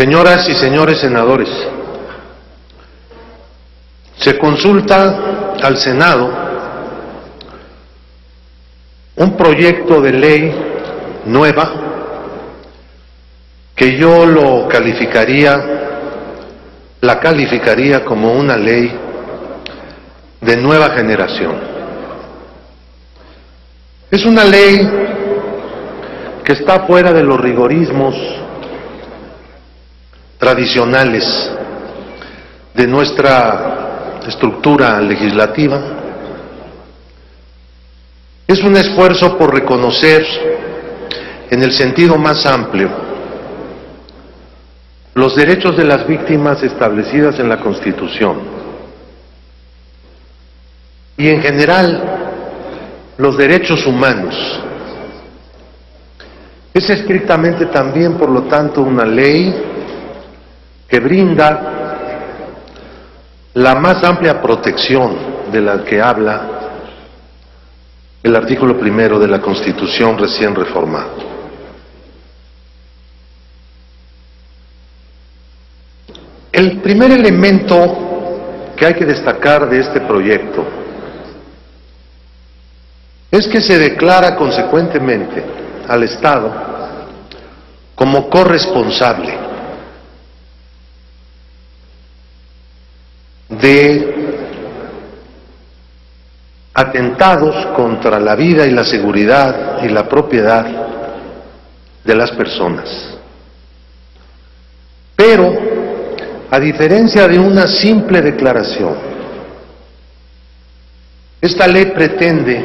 Señoras y señores senadores, se consulta al Senado un proyecto de ley nueva que yo la calificaría como una ley de nueva generación. Es una ley que está fuera de los rigorismos tradicionales de nuestra estructura legislativa. Es un esfuerzo por reconocer en el sentido más amplio los derechos de las víctimas establecidas en la Constitución y en general los derechos humanos. Es estrictamente también, por lo tanto, una ley que brinda la más amplia protección de la que habla el artículo 1 de la Constitución recién reformado. El primer elemento que hay que destacar de este proyecto es que se declara consecuentemente al Estado como corresponsable de atentados contra la vida y la seguridad y la propiedad de las personas. Pero, a diferencia de una simple declaración, esta ley pretende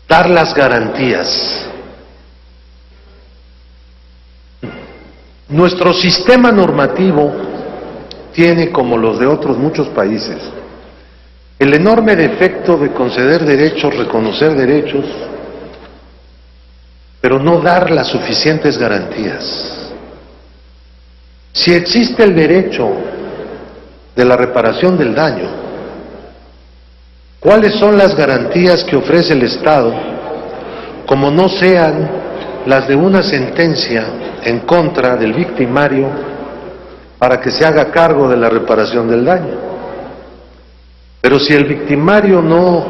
dar las garantías. Nuestro sistema normativo tiene, como los de otros muchos países, el enorme defecto de conceder derechos, reconocer derechos, pero no dar las suficientes garantías. Si existe el derecho de la reparación del daño, ¿cuáles son las garantías que ofrece el Estado, como no sean las de una sentencia en contra del victimario para que se haga cargo de la reparación del daño? Pero si el victimario no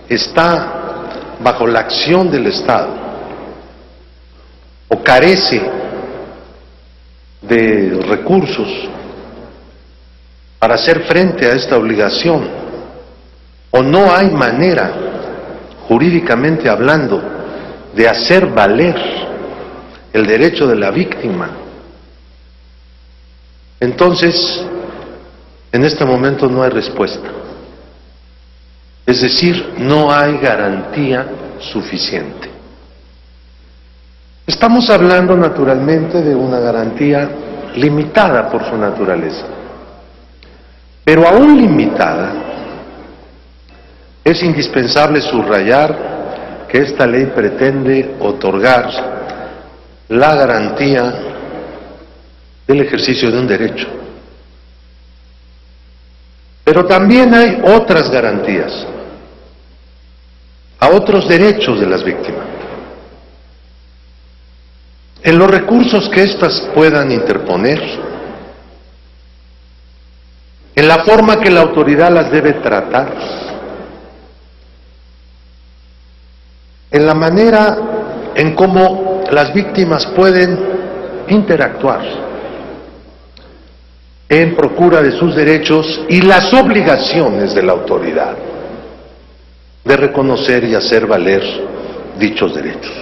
está bajo la acción del Estado o carece de recursos para hacer frente a esta obligación, o no hay manera, jurídicamente hablando, de hacer valer el derecho de la víctima, entonces en este momento no hay respuesta. Es decir, no hay garantía suficiente. Estamos hablando naturalmente de una garantía limitada por su naturaleza, pero aún limitada, es indispensable subrayar que esta ley pretende otorgar la garantía del ejercicio de un derecho. Pero también hay otras garantías a otros derechos de las víctimas, en los recursos que éstas puedan interponer, en la forma que la autoridad las debe tratar, en la manera en cómo las víctimas pueden interactuar en procura de sus derechos y las obligaciones de la autoridad de reconocer y hacer valer dichos derechos.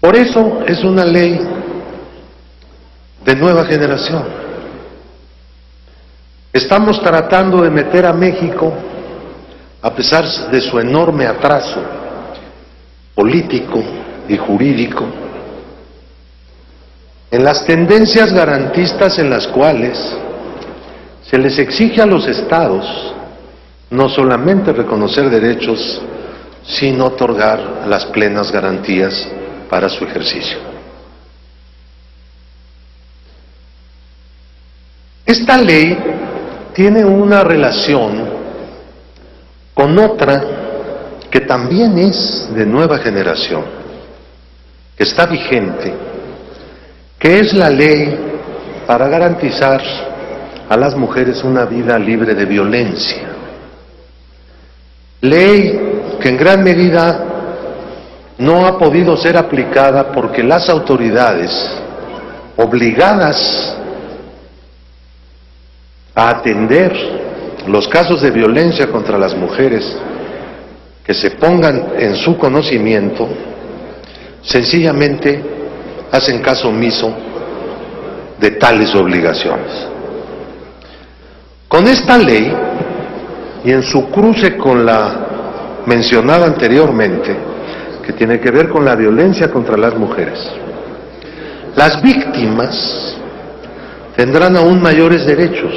Por eso es una ley de nueva generación. Estamos tratando de meter a México, a pesar de su enorme atraso político y jurídico, en las tendencias garantistas en las cuales se les exige a los estados no solamente reconocer derechos, sino otorgar las plenas garantías para su ejercicio. Esta ley tiene una relación con otra que también es de nueva generación, que está vigente, que es la ley para garantizar a las mujeres una vida libre de violencia. Ley que en gran medida no ha podido ser aplicada porque las autoridades obligadas a atender los casos de violencia contra las mujeres que se pongan en su conocimiento, sencillamente hacen caso omiso de tales obligaciones. Con esta ley, y en su cruce con la mencionada anteriormente, que tiene que ver con la violencia contra las mujeres, las víctimas tendrán aún mayores derechos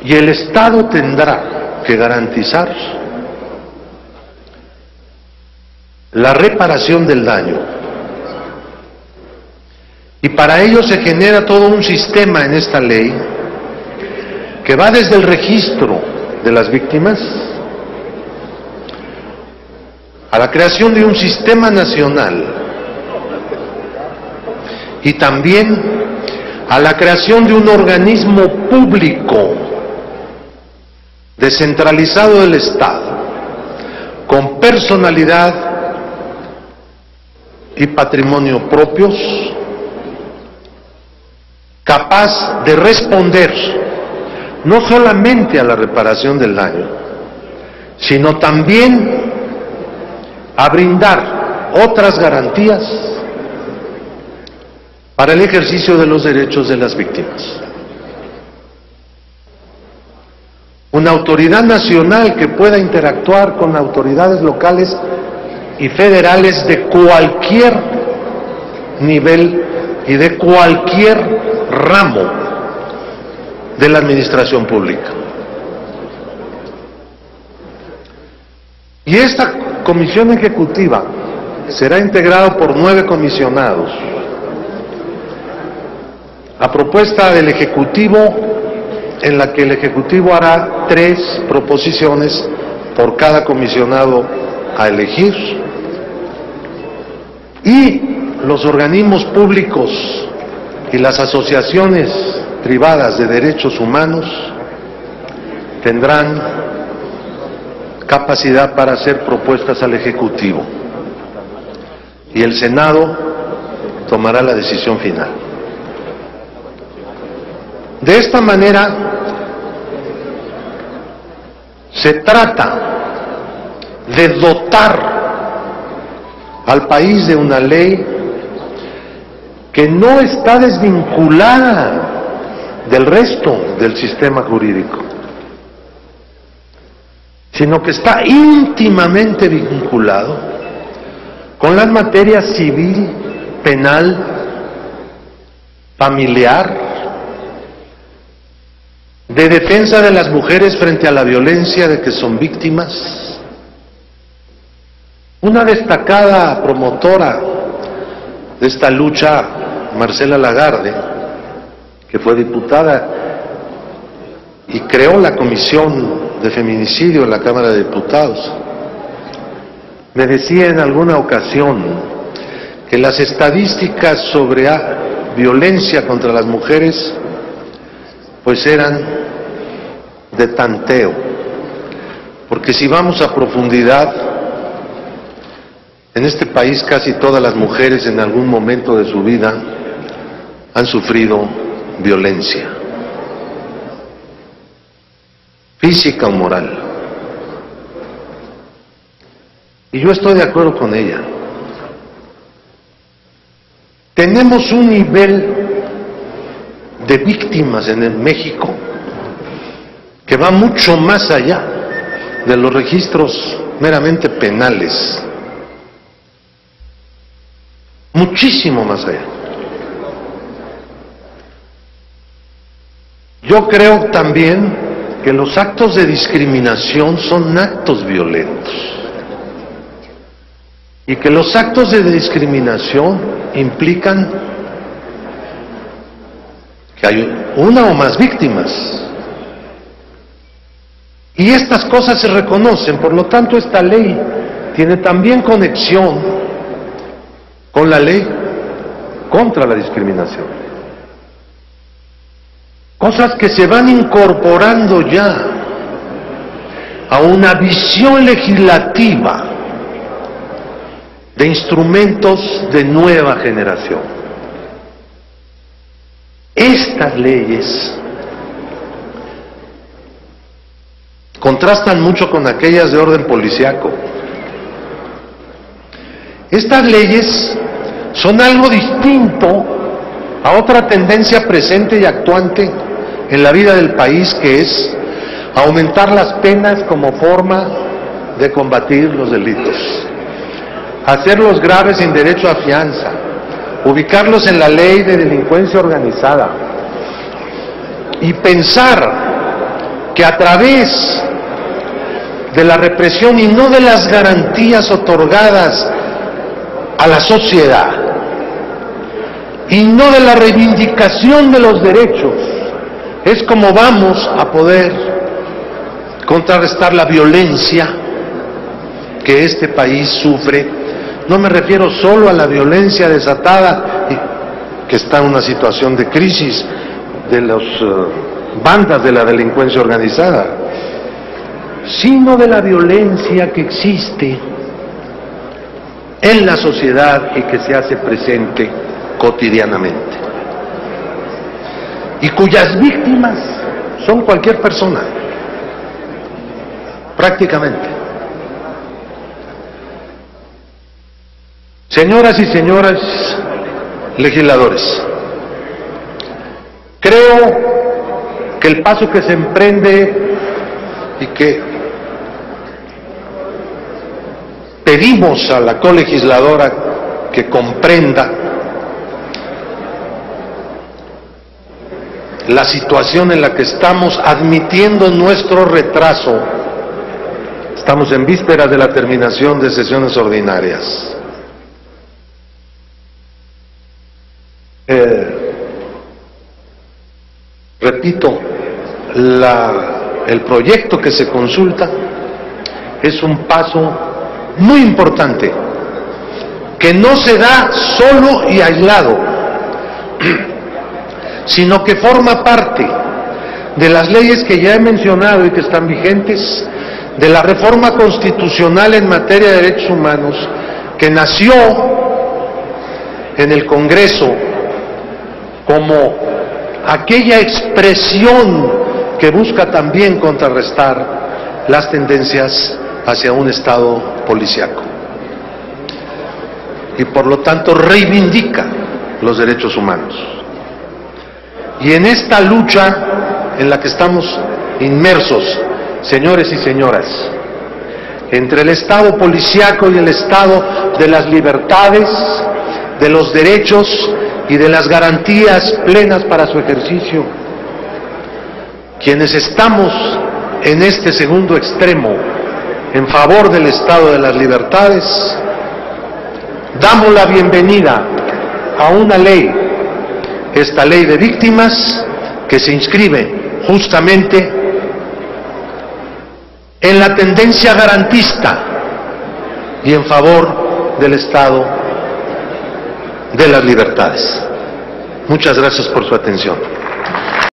y el Estado tendrá que garantizar la reparación del daño. Y para ello se genera todo un sistema en esta ley que va desde el registro de las víctimas a la creación de un sistema nacional y también a la creación de un organismo público descentralizado del Estado, con personalidad y patrimonio propios, capaz de responder no solamente a la reparación del daño, sino también a brindar otras garantías para el ejercicio de los derechos de las víctimas. Una autoridad nacional que pueda interactuar con autoridades locales y federales de cualquier nivel y de cualquier ramo de la administración pública. Y esta comisión ejecutiva será integrada por 9 comisionados, a propuesta del Ejecutivo, en la que el Ejecutivo hará 3 proposiciones por cada comisionado a elegir, y los organismos públicos y las asociaciones privadas de derechos humanos tendrán capacidad para hacer propuestas al Ejecutivo y el Senado tomará la decisión final. De esta manera se trata de dotar al país de una ley que no está desvinculada del resto del sistema jurídico, sino que está íntimamente vinculado con las materias civil, penal, familiar, de defensa de las mujeres frente a la violencia de que son víctimas. Una destacada promotora de esta lucha, Marcela Lagarde, que fue diputada y creó la Comisión de Feminicidio en la Cámara de Diputados, me decía en alguna ocasión que las estadísticas sobre violencia contra las mujeres pues eran de tanteo, porque si vamos a profundidad, en este país casi todas las mujeres en algún momento de su vida han sufrido violencia, física o moral. Y yo estoy de acuerdo con ella. Tenemos un nivel de víctimas en México que va mucho más allá de los registros meramente penales, muchísimo más allá. Yo creo también que los actos de discriminación son actos violentos y que los actos de discriminación implican que hay una o más víctimas. Y estas cosas se reconocen, por lo tanto esta ley tiene también conexión con la ley contra la discriminación. Cosas que se van incorporando ya a una visión legislativa de instrumentos de nueva generación. Estas leyes contrastan mucho con aquellas de orden policíaco. Estas leyes son algo distinto a otra tendencia presente y actuante en la vida del país, que es aumentar las penas como forma de combatir los delitos, hacerlos graves sin derecho a fianza, ubicarlos en la ley de delincuencia organizada y pensar que a través de la represión y no de las garantías otorgadas a la sociedad y no de la reivindicación de los derechos es como vamos a poder contrarrestar la violencia que este país sufre. No me refiero solo a la violencia desatada, que está en una situación de crisis de las bandas de la delincuencia organizada, sino de la violencia que existe en la sociedad y que se hace presente cotidianamente, y cuyas víctimas son cualquier persona, prácticamente. Señoras y señores legisladores, creo que el paso que se emprende y que pedimos a la colegisladora que comprenda la situación en la que estamos, admitiendo nuestro retraso. Estamos en vísperas de la terminación de sesiones ordinarias. Repito, el proyecto que se consulta es un paso muy importante, que no se da solo y aislado, sino que forma parte de las leyes que ya he mencionado y que están vigentes, de la reforma constitucional en materia de derechos humanos, que nació en el Congreso como aquella expresión que busca también contrarrestar las tendencias hacia un Estado policíaco y por lo tanto reivindica los derechos humanos. Y en esta lucha en la que estamos inmersos, señores y señoras, entre el Estado policíaco y el Estado de las libertades, de los derechos y de las garantías plenas para su ejercicio, quienes estamos en este segundo extremo, en favor del Estado de las libertades, damos la bienvenida a una ley, esta ley de víctimas, que se inscribe justamente en la tendencia garantista y en favor del Estado de las libertades. Muchas gracias por su atención.